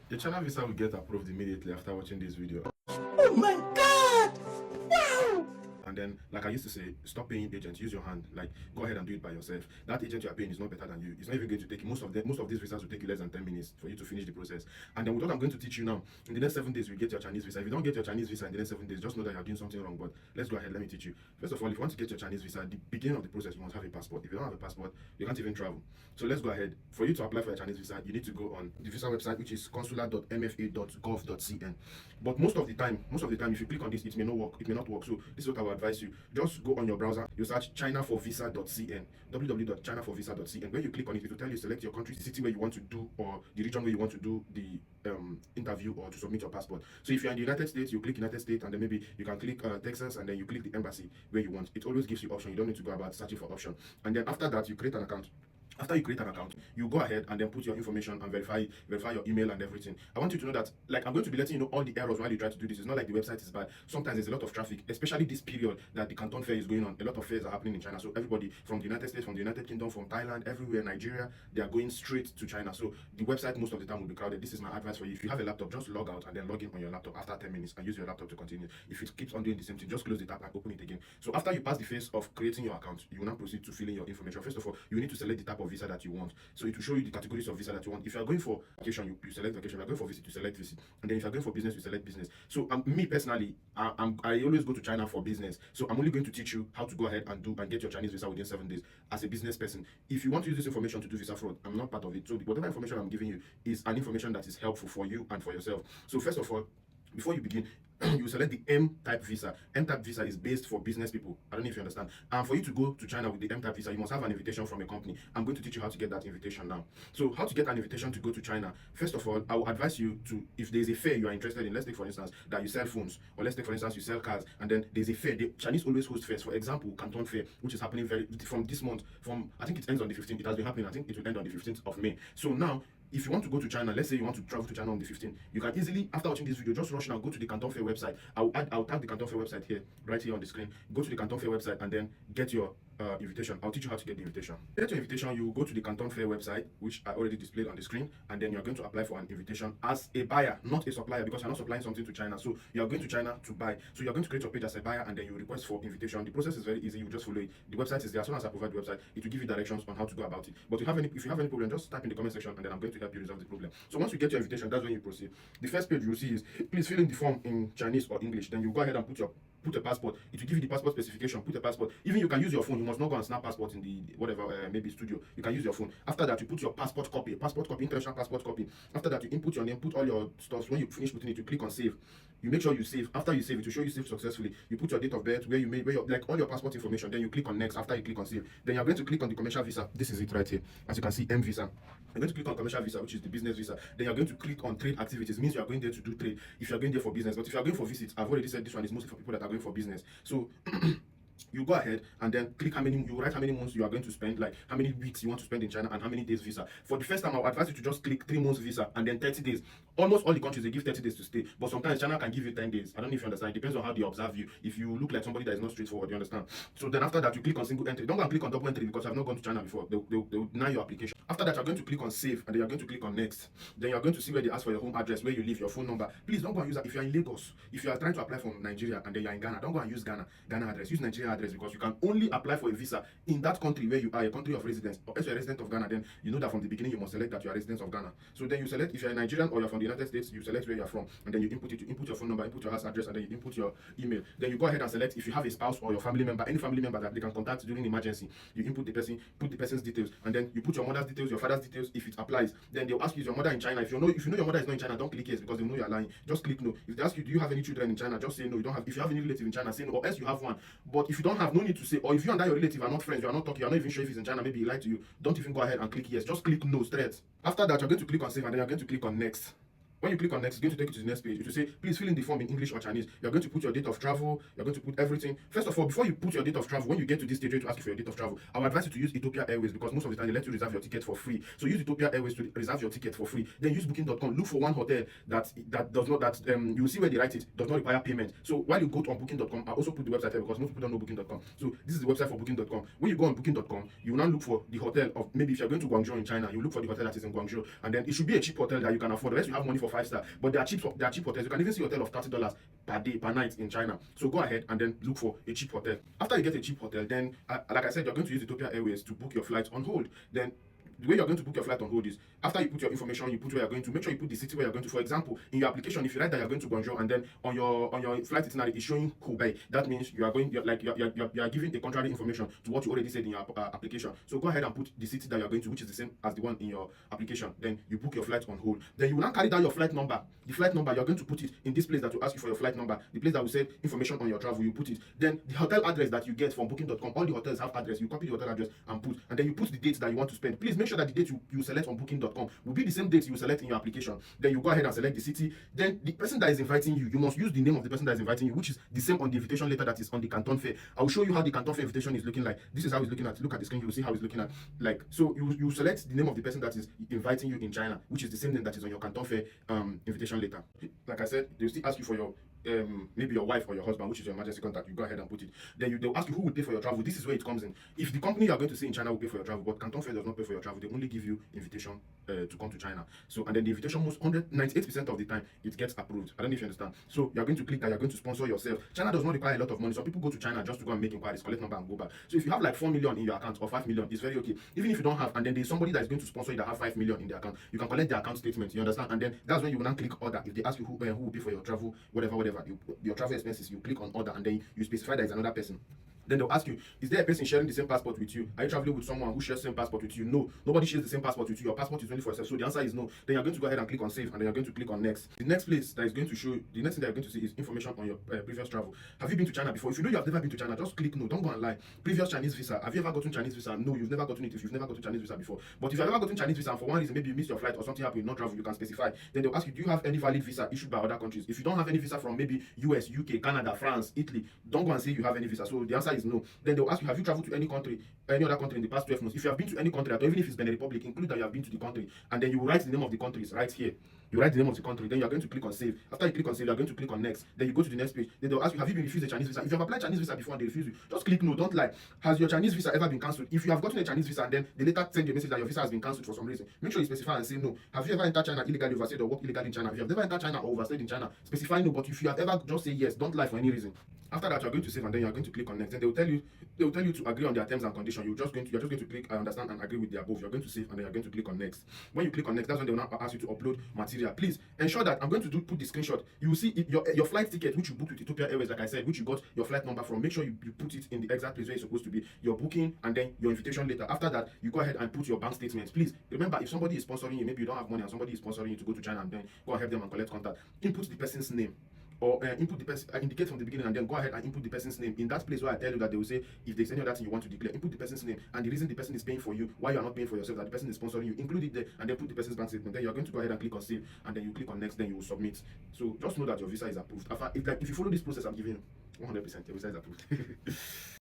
Your China visa will get approved immediately after watching this video. Oh my God! Wow! And then, like I used to say, stop paying agents. Use your hand. Like, go ahead and do it by yourself. That agent you are paying is not better than you. It's not even going to take you. Most of these visas will take you less than 10 minutes for you to finish the process. And then, with what I'm going to teach you now, in the next 7 days, you get your Chinese visa. If you don't get your Chinese visa in the next 7 days, just know that you're doing something wrong. But let's go ahead. Let me teach you. First of all, if you want to get your Chinese visa, at the beginning of the process, you must have a passport. If you don't have a passport, you can't even travel. So let's go ahead. For you to apply for a Chinese visa, you need to go on the visa website, which is consular.mfa.gov.cn. But most of the time, if you click on this, it may not work. It may not work. So this is what I would advise you. Just go on your browser. You search chinaforvisa.cn, www.chinaforvisa.cn. When you click on it, it will tell you select your country, the city where you want to do, or the region where you want to do the interview or to submit your passport. So if you're in the United States, you click United States, and then maybe you can click Texas, and then you click the embassy where you want. It always gives you option. You don't need to go about searching for option. And then after that, you create an account. After you create an account, you go ahead and then put your information and verify your email and everything. I want you to know that, like, I'm going to be letting you know all the errors while you try to do this. It's not like the website is bad. Sometimes there's a lot of traffic, especially this period that the Canton Fair is going on. A lot of fairs are happening in China. So everybody from the United States, from the United Kingdom, from Thailand, everywhere, Nigeria, they are going straight to China. So the website most of the time will be crowded. This is my advice for you. If you have a laptop, just log out and then log in on your laptop after 10 minutes and use your laptop to continue. If it keeps on doing the same thing, just close the tab and open it again. So after you pass the phase of creating your account, you will now proceed to fill in your information. First of all, you need to select the type of visa that you want. So it will show you the categories of visa that you want. If you are going for vacation, you select vacation. If you are going for visit, you select visit. And then if you are going for business, you select business. So me personally, I always go to China for business. So I'm only going to teach you how to go ahead and get your Chinese visa within 7 days as a business person. If you want to use this information to do visa fraud, I'm not part of it. So whatever information I'm giving you is an information that is helpful for you and for yourself. So first of all, before you begin, you select the M-type visa. M-type visa is based for business people. I don't know if you understand. And for you to go to China with the M-type visa, you must have an invitation from a company. I'm going to teach you how to get that invitation now. So how to get an invitation to go to China? First of all, I will advise you to, if there's a fair you are interested in, let's take for instance that you sell phones, or let's take for instance you sell cars, and then there's a fair. The Chinese always host fairs. For example, Canton Fair, which is happening from this month. I think it ends on the 15th. It has been happening. I think it will end on the 15th of May. So now, if you want to go to China, let's say you want to travel to China on the 15th, you can easily, after watching this video, just rush now, go to the Canton Fair website. I'll tag the Canton Fair website here, right here on the screen. Go to the Canton Fair website and then get your invitation. I'll teach you how to get the invitation. To get your invitation, you go to the Canton Fair website, which I already displayed on the screen, and then you're going to apply for an invitation as a buyer, not a supplier, because you're not supplying something to China. So you're going to China to buy. So you're going to create your page as a buyer, and then you request for invitation. The process is very easy. You just follow it. The website is there. As soon as I provide the website, it will give you directions on how to go about it. But if you have any problem, just type in the comment section, and then I'm going to help you resolve the problem. So once you get your invitation, that's when you proceed. The first page you'll see is, please fill in the form in Chinese or English. Then you go ahead and put a passport. It will give you the passport specification. Put a passport. Even you can use your phone. You must not go and snap passport in the whatever maybe studio. You can use your phone. After that, you put your passport copy, international passport copy. After that, you input your name, put all your stuff. When you finish putting it, you click on save. You make sure you save. After you save, it will show you save successfully. You put your date of birth, where like all your passport information. Then you click on next. After you click on save, then you're going to click on the commercial visa. This is it right here. As you can see, M visa. You're going to click on commercial visa, which is the business visa. Then you're going to click on trade activities. It means you are going there to do trade. If you're going there for business, but if you're going for visits, I've already said this one is mostly for people that are going for business. So you go ahead and then click you write how many months you are going to spend, like how many weeks you want to spend in China and how many days visa. For the first time, I would advise you to just click 3 months visa and then 30 days. Almost all the countries, they give 30 days to stay, but sometimes China can give you 10 days. I don't know if you understand. It depends on how they observe you. If you look like somebody that is not straightforward, you understand. So then after that, you click on single entry. Don't go and click on double entry because I've not gone to China before. They will deny your application. After that, you're going to click on save, and then you're going to click on next. Then you're going to see where they ask for your home address, where you live, your phone number. Please don't go and use that. If you're in Lagos, if you are trying to apply from Nigeria and then you're in Ghana, don't go and use Ghana address. Use Nigeria address, because you can only apply for a visa in that country where you are, a country of residence. Or if you're a resident of Ghana, then you know that from the beginning you must select that you are a resident of Ghana. So then you select, if you're a Nigerian or you're from the United States, you select where you're from, and then you input it. You input your phone number, input your house address, and then you input your email. Then you go ahead and select if you have a spouse or your family member, any family member that they can contact during emergency. You input the person's details, and then you put your mother's details, your father's details if it applies. Then they'll ask you, is your mother in China? If you know your mother is not in China, don't click yes, because they know you're lying. Just click no. If they ask you, do you have any children in China? Just say no. You don't have. If you have any relative in China, say no, or else you have one. But if you don't have, no need to say. Or if you and that your relative are not friends, you are not talking, you are not even sure if he's in China, maybe he lied to you, don't even go ahead and click yes. Just click no straight. After that, you're going to click on save, and then you're going to click on next. When you click on next, it's going to take you to the next page. It will say, please fill in the form in English or Chinese. You're going to put your date of travel. You're going to put everything. First of all, before you put your date of travel, when you get to this stage to ask you for your date of travel, I would advise you to use Ethiopia Airways, because most of the time they let you reserve your ticket for free. So use Ethiopia Airways to reserve your ticket for free. Then use booking.com. Look for one hotel that does not, you will see where they write it, does not require payment. So while you go on booking.com, I also put the website here because most people don't know booking.com. So this is the website for booking.com. When you go on booking.com, you will now look for the hotel of, maybe if you're going to Guangzhou in China, you look for the hotel that is in Guangzhou, and then it should be a cheap hotel that you can afford. Unless you have money for 5 star, but they are cheap hotels. You can even see a hotel of $30 per day, per night in China. So go ahead and then look for a cheap hotel. After you get a cheap hotel, then like I said, you're going to use Ethiopia Airways to book your flight on hold. Then the way you're going to book your flight on hold is after you put your information, you put where you're going to. Make sure you put the city where you're going to. For example, in your application, if you write that you're going to Guangzhou and then on your flight itinerary it's showing Hubei, that means you are giving a contrary information to what you already said in your application. So go ahead and put the city that you're going to, which is the same as the one in your application. Then you book your flight on hold. Then you will now carry down your flight number. The flight number you're going to put it in this place that will ask you for your flight number. The place that will say information on your travel, you put it. Then the hotel address that you get from booking.com, all the hotels have address. You copy the hotel address and put, and then you put the date that you want to spend. Please make sure that the date you select on booking.com will be the same date you select in your application. Then you go ahead and select the city. Then the person that is inviting you, you must use the name of the person that is inviting you, which is the same on the invitation letter that is on the Canton Fair. I will show you how the Canton Fair invitation is looking like. This is how it's looking at. Look at the screen, you will see how it's looking at. Like, so you select the name of the person that is inviting you in China, which is the same name that is on your Canton Fair invitation letter. Like I said, they'll still ask you for your maybe your wife or your husband, which is your emergency contact. You go ahead and put it. Then they'll ask you who will pay for your travel. This is where it comes in. If the company you are going to see in China will pay for your travel, but Canton Fair does not pay for your travel, they only give you invitation to come to China. So, and then the invitation, most 98% of the time it gets approved. I don't know if you understand. So you're going to click that you're going to sponsor yourself. China does not require a lot of money. Some people go to China just to go and make inquiries, collect number and go back. So if you have like 4 million in your account or 5 million, it's very okay. Even if you don't have, and then there's somebody that is going to sponsor you that have 5 million in their account, you can collect their account statement. You understand? And then that's when you will now click order. If they ask you who will pay for your travel, whatever, your travel expenses, you click on order and then you specify that is another person. Then they'll ask you, is there a person sharing the same passport with you? Are you traveling with someone who shares the same passport with you? No, nobody shares the same passport with you. Your passport is only for yourself. So the answer is no. Then you're going to go ahead and click on save, and then you're going to click on next. The next place that is going to show, the next thing that you're going to see is information on your previous travel. Have you been to China before? If you know you have never been to China, just click no. Don't go and lie. Previous Chinese visa. Have you ever gotten Chinese visa? No, you've never gotten it if you've never gotten Chinese visa before. But if you've ever gotten Chinese visa and for one reason, maybe you missed your flight or something happened, you not travel, you can specify. Then they'll ask you, do you have any valid visa issued by other countries? If you don't have any visa from maybe US, UK, Canada, France, Italy, don't go and say you have any visa. So the answer is no. Then they'll ask you, have you traveled to any other country in the past 12 months? If you have been to any country, even if it's Benin Republic, include that you have been to the country, and then you write the name of the countries right here. You write the name of the country, then you're going to click on save. After you click on save, you're going to click on next. Then you go to the next page. Then they'll ask you, have you been refused a Chinese visa? If you have applied Chinese visa before and they refuse you, just click no, don't lie. Has your Chinese visa ever been cancelled? If you have gotten a Chinese visa and then they later send you a message that your visa has been cancelled for some reason, make sure you specify and say no. Have you ever entered China illegally, overstayed, or worked illegally in China? If you have never entered China or overstayed in China, specify no. But if you have ever, just say yes. Don't lie for any reason. After that, you're going to save and then you're going to click on next. Then they will tell you to agree on their terms and conditions. You're just going to click I understand and agree with the above. You're going to save and then you're going to click on next. When you click on next, that's when they will now ask you to upload material. Please ensure that I'm going to put the screenshot. You will see your flight ticket, which you booked with Ethiopia Airways, like I said, which you got your flight number from. Make sure you put it in the exact place where it's supposed to be. Your booking and then your invitation letter. After that, you go ahead and put your bank statements. Please remember, if somebody is sponsoring you, maybe you don't have money and somebody is sponsoring you to go to China and then go and help them and collect contact. Input the person's name. Or input the person, indicate from the beginning and then go ahead and input the person's name. In that place where I tell you that they will say, if there's any other thing you want to declare, input the person's name and the reason the person is paying for you, why you are not paying for yourself, that the person is sponsoring you, include it there and then put the person's bank statement. Then you're going to go ahead and click on save and then you click on next, then you will submit. So just know that your visa is approved. If you follow this process I'm giving you, 100% your visa is approved.